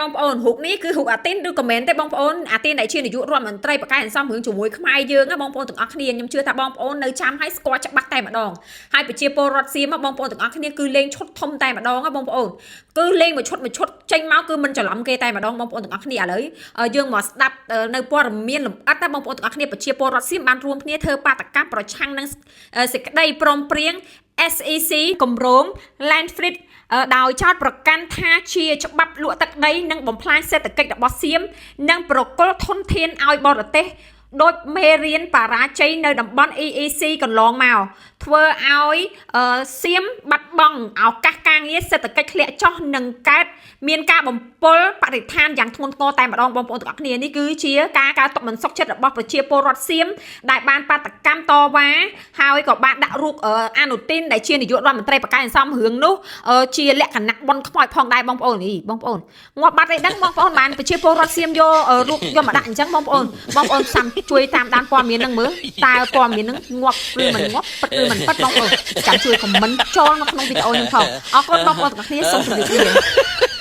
បងប្អូនរូបនេះគឺរូបអាទីនឬក៏មិនទេបងប្អូនអាទីនដែលជានាយករដ្ឋមន្ត្រីបកកាយអន្សំរឿងជាមួយខ្មែរយើងណាបងប្អូនទាំងអស់គ្នាខ្ញុំជឿថាបងប្អូននៅចាំឲ្យស្គាល់ច្បាស់តែម្ដងហើយប្រជាពលរដ្ឋសៀមបងប្អូនទាំងអស់គ្នាគឺលេងឈុតធំតែម្ដងបងប្អូនគឺលេងមួយឈុតចេញមកគឺមិនច្រឡំគេតែម្ដងបងប្អូនទាំងអស់គ្នាឥឡូវយើងមកស្ដាប់នៅព័ត៌មានលម្អិតណាបងប្អូនទាំងអស់គ្នាប្រជាពលរដ្ឋសៀមបានរួមគ្នាធ្វើបាតកម្មប្រឆាំងនឹងសេចក្តីព្រមព្រៀង SEC គម្រោង Land Free ដោយចោទប្រកាន់ថាជាច្បាប់លក់ទឹកដីនិងបំផ្លាញសេដ្ឋកិច្ចរបស់សៀមនិងប្រគល់ធនធានឲ្យបរទេសដោយមេរៀនបរាជ័យនៅតំបន់ EEC កន្លងមកធ្វើឲ្យសៀមបាត់បង់ឱកាសការងារសេដ្ឋកិច្ចធ្លាក់ចុះនិងកើតមានការបំពុលបរិស្ថានយ៉ាងធ្ងន់ធ្ងរតែម្ដងបងប្អូនទាំងអស់គ្នានេះគឺជាការកើតទុកមិនសុខចិត្តរបស់ប្រជាពលរដ្ឋសៀមដែលបានបាតកម្មតវ៉ាហើយក៏បានដាក់រូបអនុទីនដែលជានាយករដ្ឋមន្ត្រីបកកាយអន្សំរឿងនោះជាលក្ខណៈបនខ្មោចផងដែរបងប្អូននេះបងប្អូនងាប់បាត់អីដឹងបងប្អូនបានប្រជាពលរដ្ឋសៀមយករូបយកមកដាក់អញ្ចឹងបងប្អូនសាំជួយតាមដានព័ត៌មានហ្នឹងមើលតើព័ត៌មានហ្នឹងងាប់ឬមិនងាប់ពិតឬមិនពិតបងប្អូនចាំជួយខមមិនចូលនៅក្នុងវីដេអូនេះផងអរគុណបងប្អូនទាំងអស់គ្នាសូមជម្រាបលា